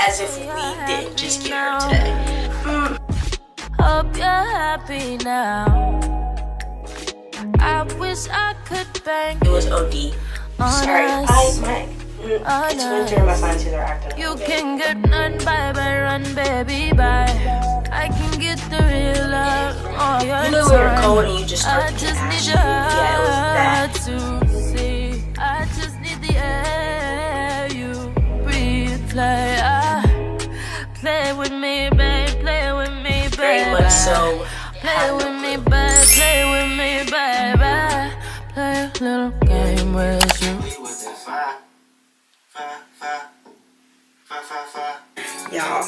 as if we didn't just get her today. Hope you're happy now. I wish I could bang. It was OD. Sorry, it's winter and my sinuses are acting up. You can get none, bye bye, run baby, bye. I can get the real love. Oh, you know when you're cold and you just start to get ashy. Yeah, it was that. I just need the air you breathe. Play with me, babe. Play with me, babe. Very much so. Play with me, babe. Play with me, baby. Play a little game with you. Y'all,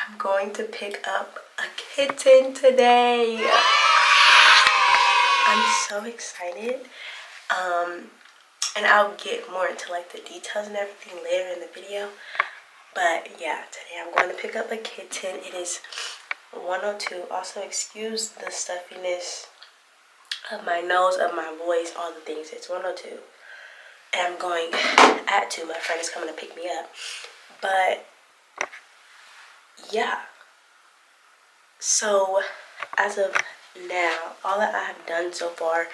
I'm going to pick up a kitten today. I'm so excited. And I'll get more into like the details and everything later in the video. But yeah, today I'm going to pick up a kitten. It is 102. Also, excuse the stuffiness of my nose, of my voice, all the things. It's 102. And I'm going at 2. My friend is coming to pick me up. But yeah. So as of now, all that I have done so far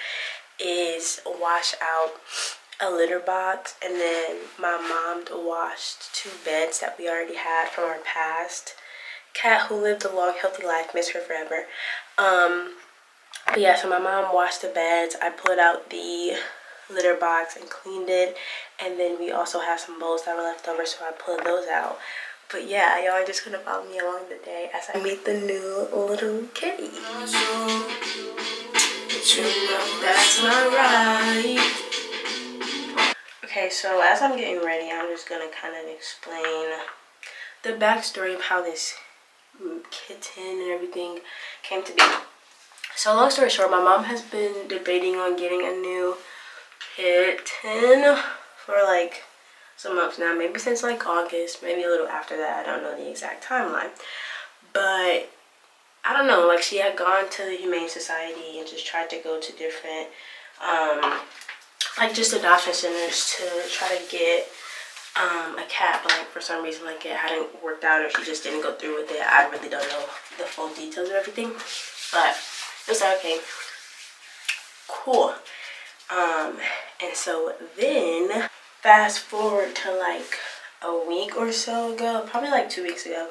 is wash out a litter box, and then my mom washed 2 beds that we already had from our past cat who lived a long healthy life. Miss her forever. But yeah, so my mom washed the beds. I put out the litter box and cleaned it, and then we also have some bowls that were left over, so I pulled those out. But yeah, y'all are just gonna follow me along the day as I meet the new little kitty. That's not right. Okay, so as I'm getting ready, I'm just gonna kind of explain the backstory of how this kitten and everything came to be. So long story short, my mom has been debating on getting a new kitten for like some months now, maybe since like August, maybe a little after that. I don't know the exact timeline, but I don't know, like she had gone to the Humane Society and just tried to go to different like just adoption centers to try to get a cat, but like for some reason like it hadn't worked out, or she just didn't go through with it. I really don't know the full details of everything, but it was like, okay, cool. And so then fast forward to like a week or so ago, probably like 2 weeks ago,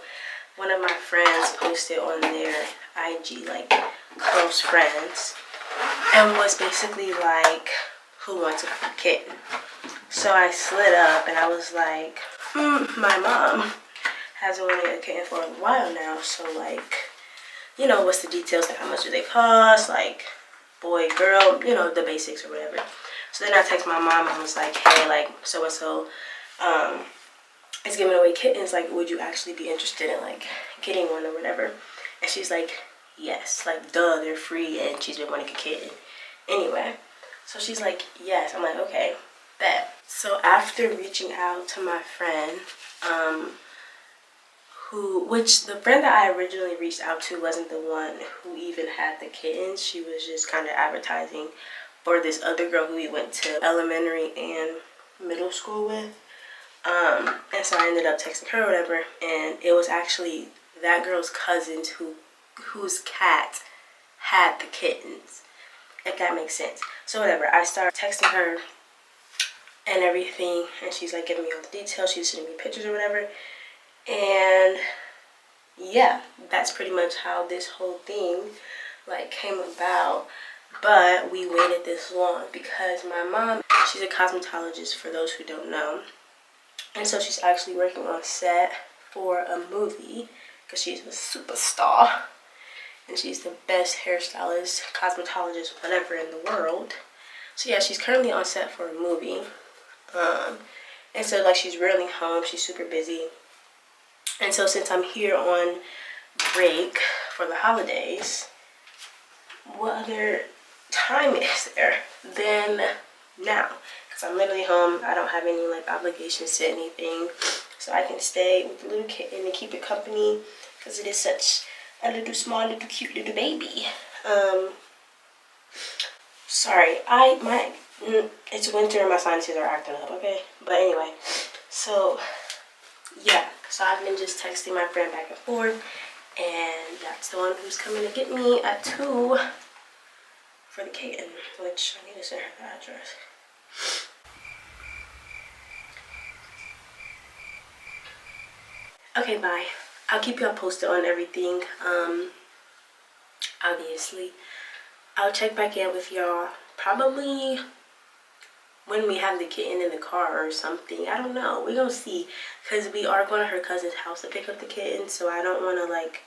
one of my friends posted on their IG, like close friends, and was basically like, who wants a kitten? So I slid up and I was like, my mom has been wanting a kitten for a while now, so like, you know, what's the details, like how much do they cost, like boy, girl, you know, the basics or whatever. So then I text my mom and was like, hey, like so-and-so is giving away kittens, like would you actually be interested in like getting one or whatever? And she's like, yes, like duh, they're free, and she's been wanting a kitten anyway. So she's like, yes. I'm like, okay, bet. So after reaching out to my friend, which the friend that I originally reached out to wasn't the one who even had the kittens. She was just kind of advertising for this other girl who we went to elementary and middle school with. And so I ended up texting her or whatever, and it was actually that girl's cousins whose cat had the kittens, if that makes sense. So whatever, I started texting her and everything, and she's like giving me all the details. She's sending me pictures or whatever, and yeah, that's pretty much how this whole thing like came about. But we waited this long because my mom, she's a cosmetologist for those who don't know, and so she's actually working on set for a movie because she's a superstar and she's the best hairstylist, cosmetologist, whatever in the world. So yeah, she's currently on set for a movie, and so like she's rarely home. She's super busy. And so since I'm here on break for the holidays, what other time is there than now? Because I'm literally home. I don't have any like obligations to anything, so I can stay with the little kitten and keep it company because it is such a little small, little cute little baby. Sorry, it's winter and my sinuses are acting up, okay? But anyway, so yeah, So I've been just texting my friend back and forth, and that's the one who's coming to get me at 2 for the kitten, which I need to send her the address. Okay, bye. I'll keep y'all posted on everything. Obviously, I'll check back in with y'all probably when we have the kitten in the car or something. I don't know. We're gonna see, because we are going to her cousin's house to pick up the kitten, so I don't want to like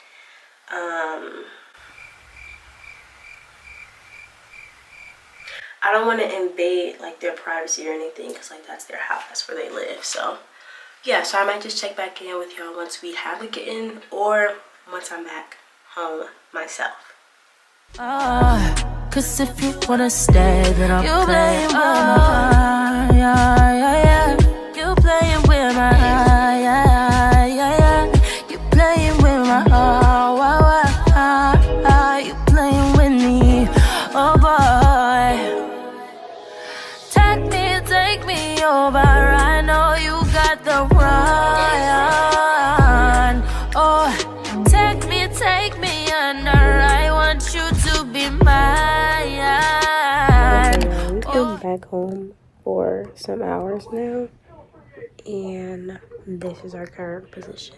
I don't want to invade like their privacy or anything, because like that's their house, that's where they live. So yeah, so I might just check back in with y'all once we have the kitten, or once I'm back home myself. Cause if you wanna stay, then I'll play with my heart. Yeah. You playing with my heart. Yeah. You playing with my heart. You playing with me. Oh boy. Take me over. I know you got the run. Oh, take me under. I want you to be mine. We've been back home for some hours now, and this is our current position.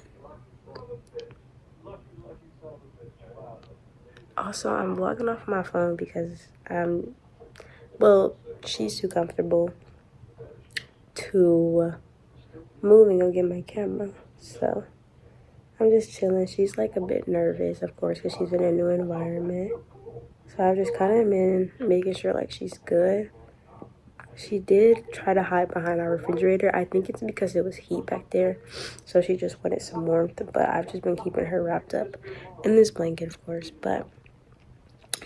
Also, I'm vlogging off my phone because well, she's too comfortable to move and go get my camera, so I'm just chilling. She's like a bit nervous, of course, because she's in a new environment. So I've just kind of been making sure like she's good. She did try to hide behind our refrigerator. I think it's because it was heat back there, so she just wanted some warmth. But I've just been keeping her wrapped up in this blanket, of course. But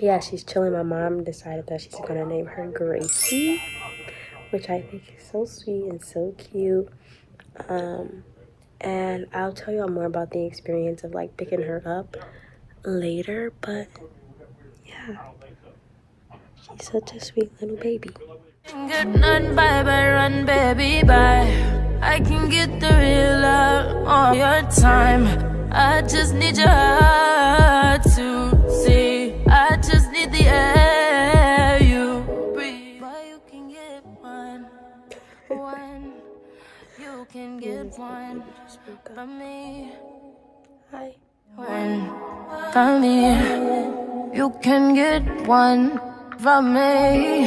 yeah, she's chilling. My mom decided that she's gonna name her Gracie, which I think is so sweet and so cute. And I'll tell y'all more about the experience of like picking her up later. But yeah, she's such a sweet little baby. Get none, bye, run, baby, bye. I can get the real love all your time. I just need your heart to see. I just need the air you breathe. Boy, you can get one. You can get one from me. Hi. One from me. You can get one from me.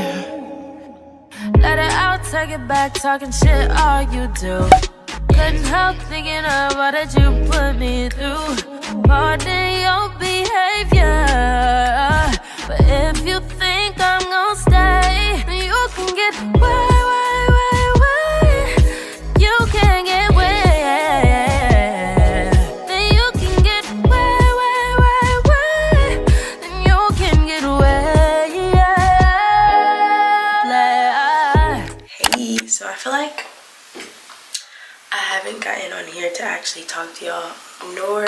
Let it out, take it back, talking shit, all you do. Couldn't help thinking of all that you put me through. Pardon your behavior, but if you think I'm gonna stay, then you can get way. You can get way. Then you can get way. Then you can get way. Hey, so I feel like I haven't gotten on here to actually talk to y'all, nor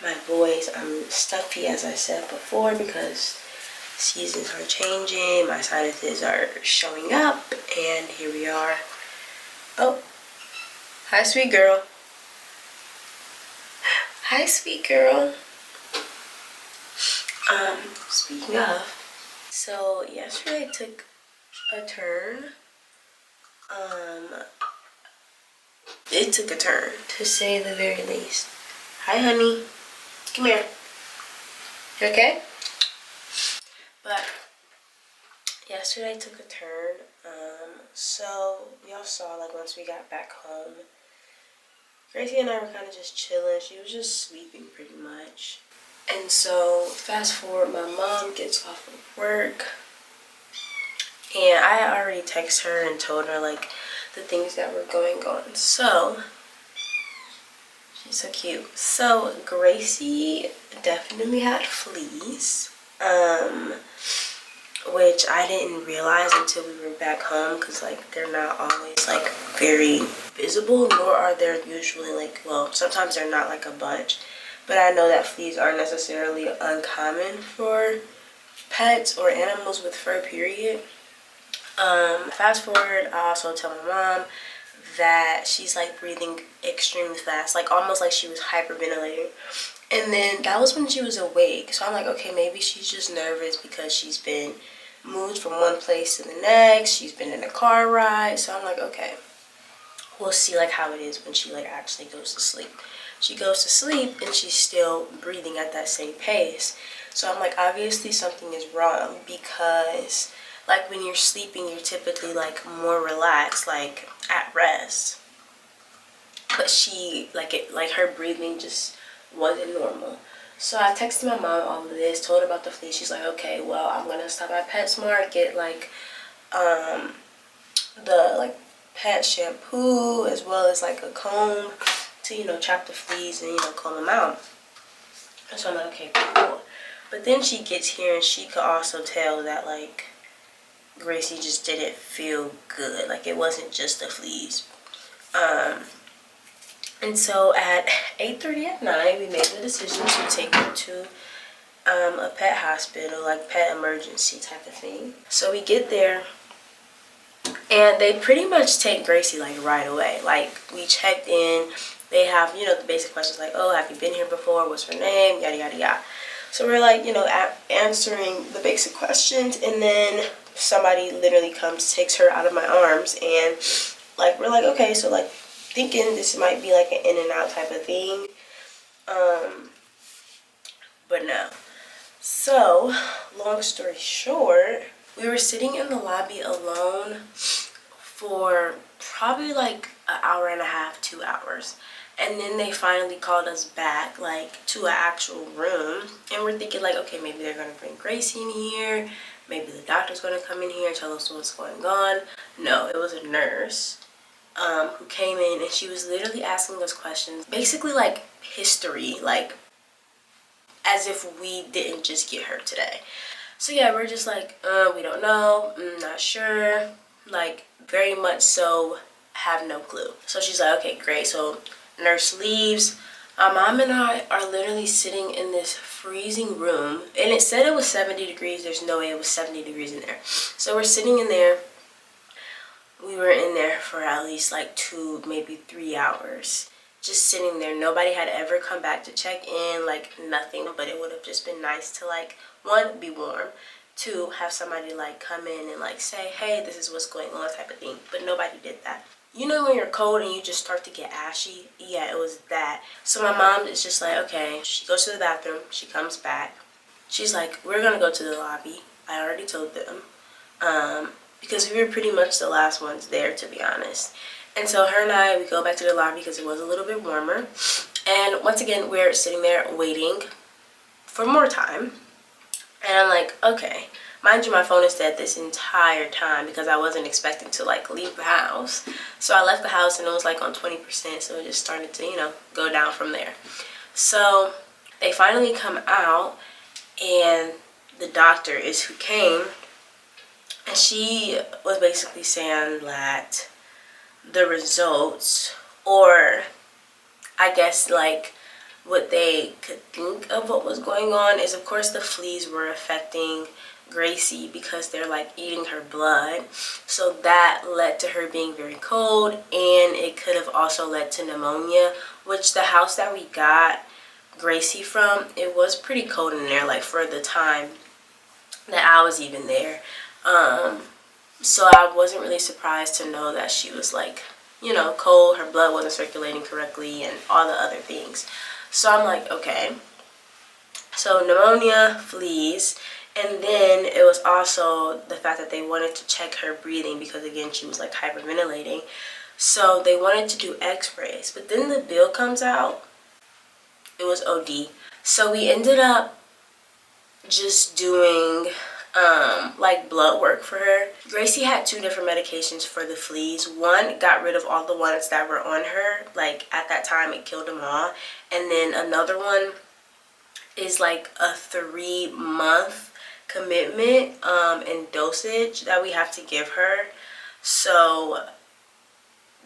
my boys. I'm stuffy, as I said before, because seasons are changing, my sinuses are showing up, and here we are. Oh, hi, sweet girl. Hi, sweet girl. Speaking of, so yesterday I took a turn. It took a turn, to say the very least. Hi, honey. Come here. You okay? But yesterday I took a turn. So y'all saw, like, once we got back home, Gracie and I were kind of just chilling. She was just sleeping pretty much. And so fast forward, my mom gets off of work, and I already texted her and told her like the things that were going on. So she's so cute. So Gracie definitely had fleas, which I didn't realize until we were back home, because like they're not always like very visible, nor are there usually like, well, sometimes they're not like a bunch, but I know that fleas aren't necessarily uncommon for pets or animals with fur, period. Fast forward, I also tell my mom that she's like breathing extremely fast, like almost like she was hyperventilating. And then that was when she was awake. So I'm like, okay, maybe she's just nervous because she's been moved from one place to the next. She's been in a car ride. So I'm like, okay, we'll see like how it is when she like actually goes to sleep. She goes to sleep and she's still breathing at that same pace. So I'm like, obviously something is wrong, because like when you're sleeping, you're typically like more relaxed, like at rest. But she like her breathing just wasn't normal. So I texted my mom all of this, told her about the fleas. She's like, okay, well, I'm gonna stop at PetSmart, get like the like pet shampoo as well as like a comb to, you know, trap the fleas and, you know, comb them out. So I'm like, okay, cool. But then she gets here and she could also tell that like Gracie just didn't feel good. Like it wasn't just the fleas. And so at 8:30 at night, we made the decision to take her to a pet hospital, like pet emergency type of thing. So we get there and they pretty much take Gracie like right away. Like we checked in, they have, you know, the basic questions like, oh, have you been here before? What's her name? Yada, yada, yada. So we're like, you know, answering the basic questions, and then somebody literally comes, takes her out of my arms, and like we're like, okay, so like thinking this might be like an in and out type of thing, but no. So long story short, we were sitting in the lobby alone for probably like an hour and a half, 2 hours. And then they finally called us back, like, to an actual room. And we're thinking, like, okay, maybe they're going to bring Gracie in here. Maybe the doctor's going to come in here and tell us what's going on. No, it was a nurse who came in, and she was literally asking us questions. Basically, like, history. Like, as if we didn't just get her today. So, yeah, we're just like, we don't know. Not sure. Like, very much so, have no clue. So she's like, okay, great. So nurse leaves. My mom and I are literally sitting in this freezing room, and it said it was 70 degrees. There's no way it was 70 degrees in there. So we're sitting in there. We were in there for at least like 2, maybe 3 hours, just sitting there. Nobody had ever come back to check in, like nothing. But it would have just been nice to, like, 1, be warm, 2, have somebody like come in and like say, hey, this is what's going on type of thing. But nobody did that. You know when you're cold and you just start to get ashy? Yeah, it was that. So my mom is just like, okay. She goes to the bathroom. She comes back. She's like, we're going to go to the lobby. I already told them. Because we were pretty much the last ones there, to be honest. And so her and I, we go back to the lobby because it was a little bit warmer. And once again, we're sitting there waiting for more time. And I'm like, okay. Mind you, my phone is dead this entire time because I wasn't expecting to like leave the house. So I left the house and it was like on 20%. So it just started to, you know, go down from there. So they finally come out, and the doctor is who came. And she was basically saying that the results, or I guess like what they could think of what was going on, is of course the fleas were affecting Gracie because they're like eating her blood. So that led to her being very cold, and it could have also led to pneumonia, which the house that we got Gracie from, it was pretty cold in there, like for the time that I was even there. So I wasn't really surprised to know that she was like, you know, cold, her blood wasn't circulating correctly, and all the other things. So I'm like, okay. So pneumonia, fleas, and then it was also the fact that they wanted to check her breathing because, again, she was like hyperventilating. So they wanted to do x-rays, but then the bill comes out. It was OD. So we ended up just doing like blood work for her. Gracie had 2 different medications for the fleas. One got rid of all the ones that were on her, like at that time it killed them all, and then another one is like a 3-month commitment and dosage that we have to give her, so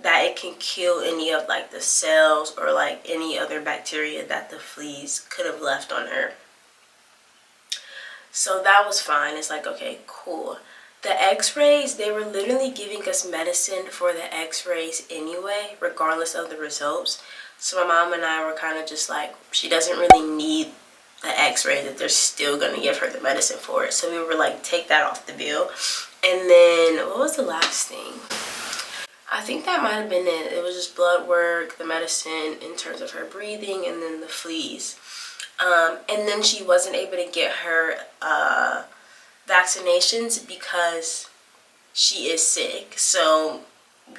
that it can kill any of like the cells or like any other bacteria that the fleas could have left on her. So that was fine. It's like, okay, cool. The x-rays, they were literally giving us medicine for the x-rays anyway, regardless of the results. So my mom and I were kind of just like, she doesn't really need the x-ray, that they're still going to give her the medicine for it. So we were like, take that off the bill. And then, what was the last thing? I think that might have been it. It was just blood work, the medicine in terms of her breathing, and then the fleas. And then she wasn't able to get her vaccinations because she is sick. So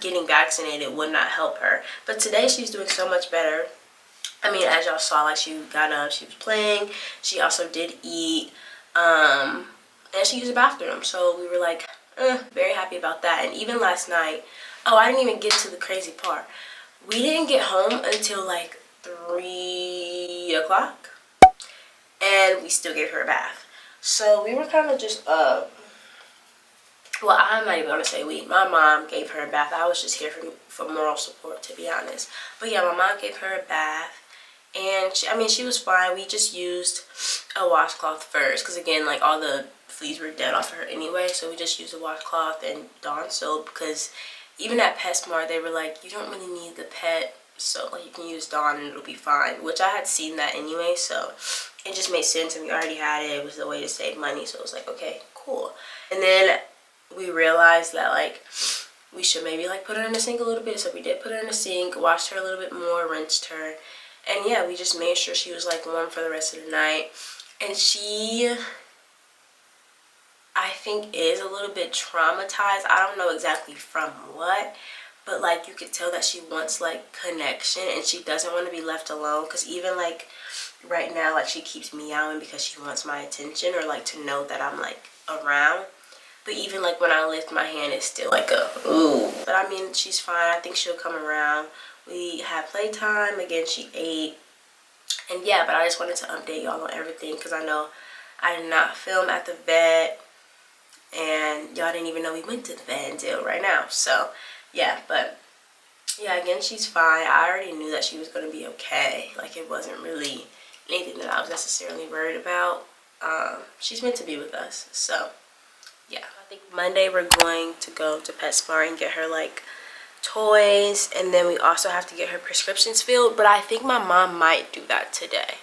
getting vaccinated would not help her. But today she's doing so much better. I mean, as y'all saw, like, she got up, she was playing. She also did eat. And she used the bathroom. So we were like, very happy about that. And even last night, oh, I didn't even get to the crazy part. We didn't get home until like 3 o'clock. And we still gave her a bath. So we were kind of just, well, I'm not even going to say we. My mom gave her a bath. I was just here for moral support, to be honest. But yeah, my mom gave her a bath. And she was fine. We just used a washcloth first. Because again, like, all the fleas were dead off of her anyway. So we just used a washcloth and Dawn soap. Because even at PetSmart, they were like, you don't really need the pet soap. Like, you can use Dawn and it'll be fine. Which I had seen that anyway. So it just made sense. And we already had it. It was the way to save money. So it was like, okay, cool. And then we realized that, like, we should maybe, like, put her in the sink a little bit. So we did put her in the sink, washed her a little bit more, rinsed her. And yeah, we just made sure she was, like, warm for the rest of the night. And she, I think, is a little bit traumatized. I don't know exactly from what. But, like, you could tell that she wants, like, connection. And she doesn't want to be left alone. Because even, like, right now, like, she keeps meowing because she wants my attention. Or, like, to know that I'm, like, around. But even, like, when I lift my hand, it's still like a, ooh. But, I mean, she's fine. I think she'll come around. We had playtime. Again, she ate. And, yeah, but I just wanted to update y'all on everything. Because I know I did not film at the vet. And y'all didn't even know we went to the vet until right now. So, yeah. But, yeah, again, she's fine. I already knew that she was going to be okay. Like, it wasn't really anything that I was necessarily worried about. She's meant to be with us. So, yeah, I think Monday we're going to go to PetSmart and get her, like, toys. And then we also have to get her prescriptions filled. But I think my mom might do that today.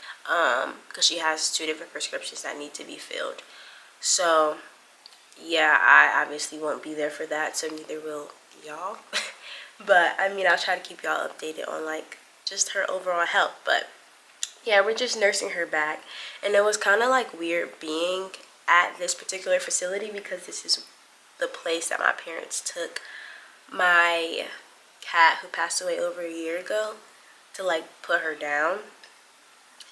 Because she has 2 different prescriptions that need to be filled. So, yeah, I obviously won't be there for that. So neither will y'all. But, I mean, I'll try to keep y'all updated on, like, just her overall health. But, yeah, we're just nursing her back. And it was kind of, like, weird being at this particular facility because this is the place that my parents took my cat who passed away over a year ago to, like, put her down.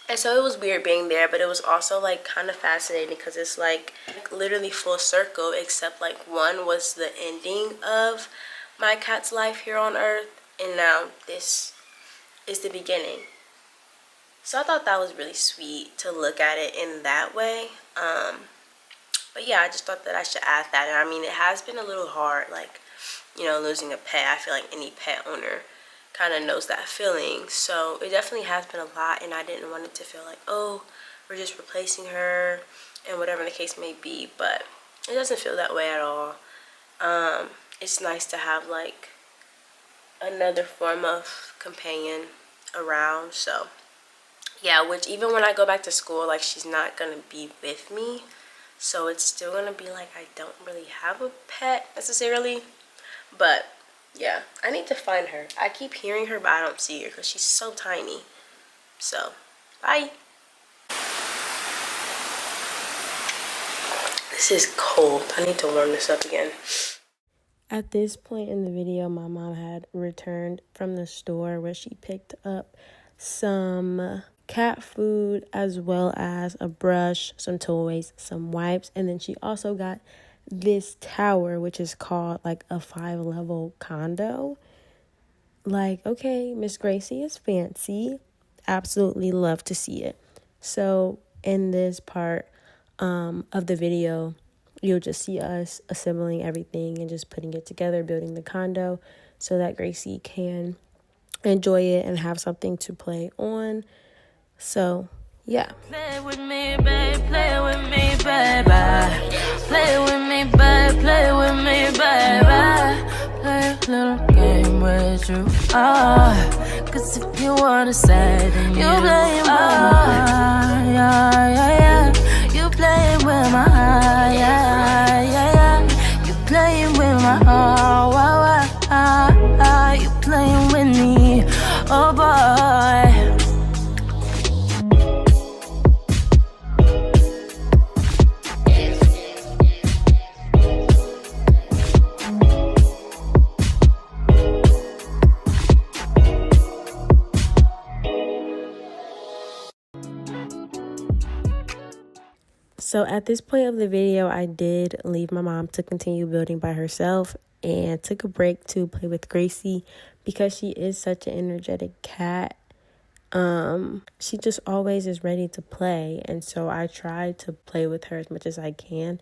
And so it was weird being there, but it was also, like, kind of fascinating because it's, like, literally full circle, except, like, one was the ending of my cat's life here on earth, and now this is the beginning. So I thought that was really sweet to look at it in that way. But yeah, I just thought that I should add that. And I mean, it has been a little hard, like, you know, losing a pet. I feel like any pet owner kind of knows that feeling. So it definitely has been a lot, and I didn't want it to feel like, oh, we're just replacing her and whatever the case may be. But it doesn't feel that way at all. It's nice to have, like, another form of companion around. So yeah, which even when I go back to school, like, she's not gonna be with me. So it's still gonna be like I don't really have a pet necessarily. But yeah, I need to find her. I keep hearing her, but I don't see her because she's so tiny. So, bye. This is cold. I need to warm this up again. At this point in the video, my mom had returned from the store where she picked up some cat food as well as a brush, some toys, some wipes, and then she also got this tower, which is called, like, a 5-level condo. Like, okay, Miss Gracie is fancy. Absolutely love to see it. So in this part of the video, you'll just see us assembling everything and just putting it together, building the condo so that Gracie can enjoy it and have something to play on. So, yeah. Play with me, babe. Play with me, baby. Play with me, baby. play with me, baby. Play a little game with you. Cause if you wanna say, then you play with my yeah. You play with my yeah. You playing with my heart, you playing with me, oh boy. So at this point of the video, I did leave my mom to continue building by herself and took a break to play with Gracie because she is such an energetic cat. She just always is ready to play, and so I try to play with her as much as I can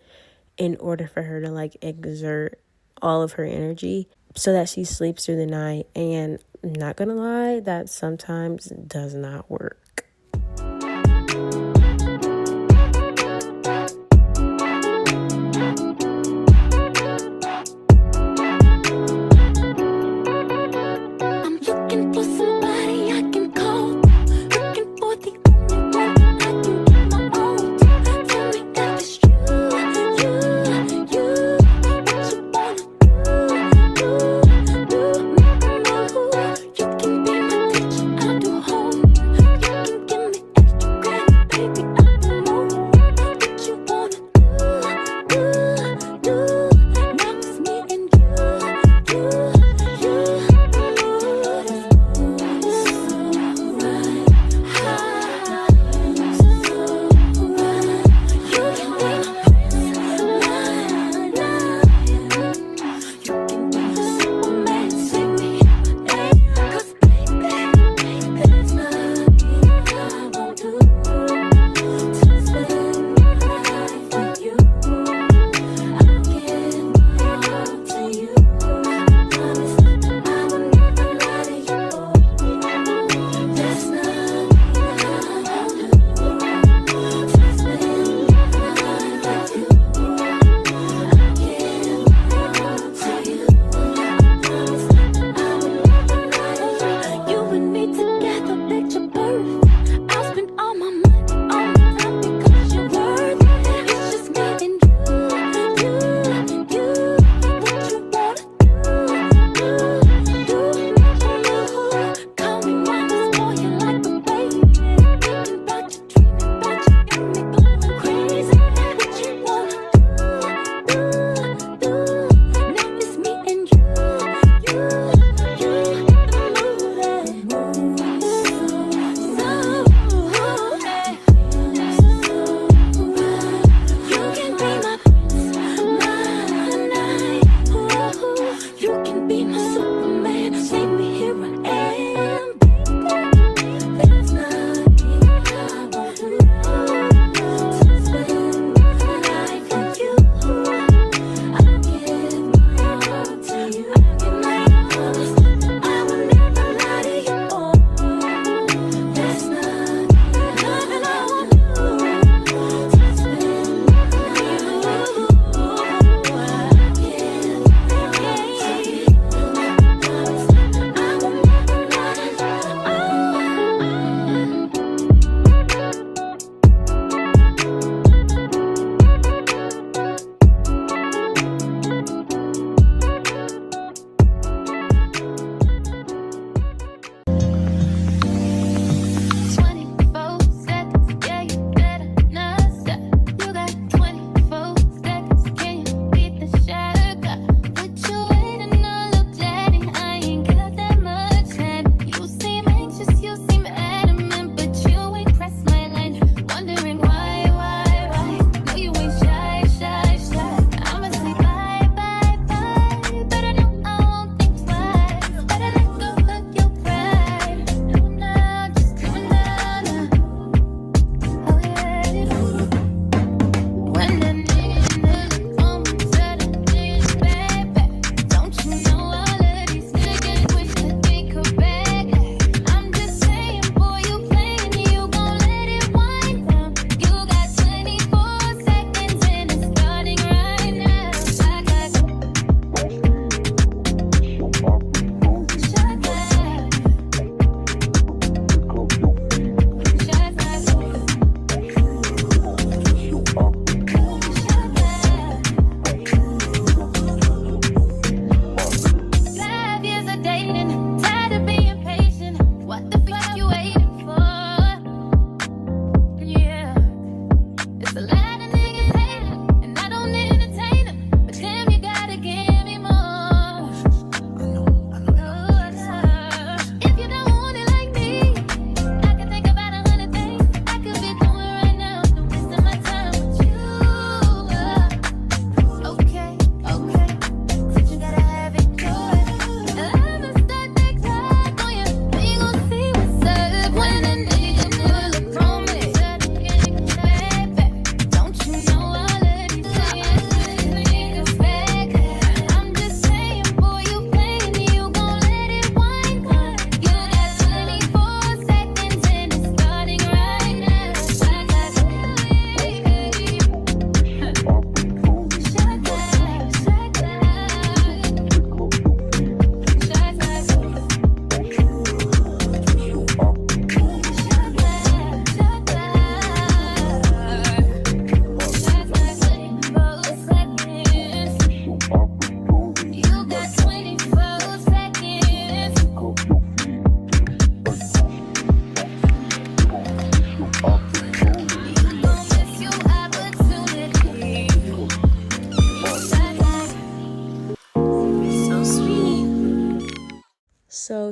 in order for her to like exert all of her energy so that she sleeps through the night. And I'm not gonna lie, that sometimes does not work.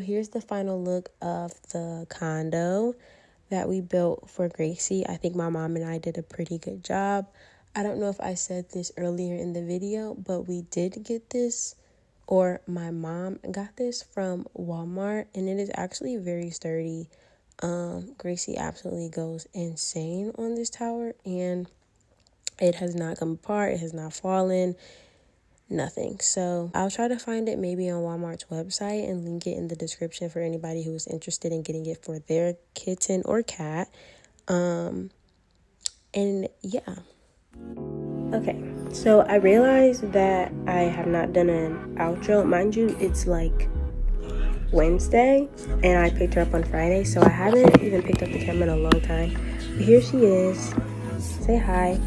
here's the final look of the condo that we built for Gracie. I think my mom and I did a pretty good job. I don't know if I said this earlier in the video, but we did get this, or my mom got this from Walmart, and it is actually very sturdy. Gracie absolutely goes insane on this tower, and it has not come apart, it has not fallen, nothing. So I'll try to find it maybe on Walmart's website and link it in the description for anybody who is interested in getting it for their kitten or cat. And yeah. Okay, so I realized that I have not done an outro. Mind you, it's like Wednesday and I picked her up on Friday, so I haven't even picked up the camera in a long time. But here she is. Say hi.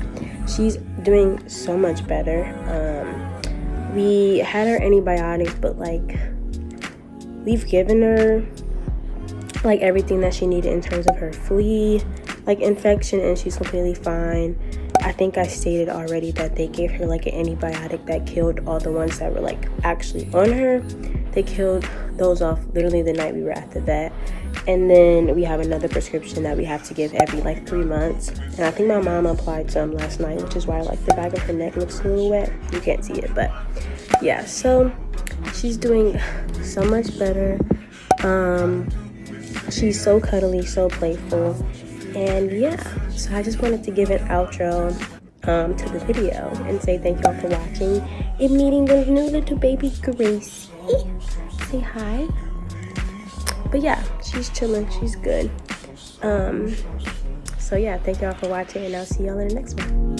She's doing so much better. We had her antibiotics, but like we've given her like everything that she needed in terms of her flea like infection, and she's completely fine. I think I stated already that they gave her like an antibiotic that killed all the ones that were like actually on her. They killed those off literally the night we were at the vet. And then we have another prescription that we have to give every like 3 months. And I think my mom applied some last night, which is why like the back of her neck looks a little wet. You can't see it, but yeah, so she's doing so much better. She's so cuddly, so playful. And yeah, so I just wanted to give an outro to the video and say thank y'all for watching and meeting the new little baby Gracie. Say hi. But yeah, she's chilling, she's good. So yeah, thank y'all for watching, and I'll see y'all in the next one.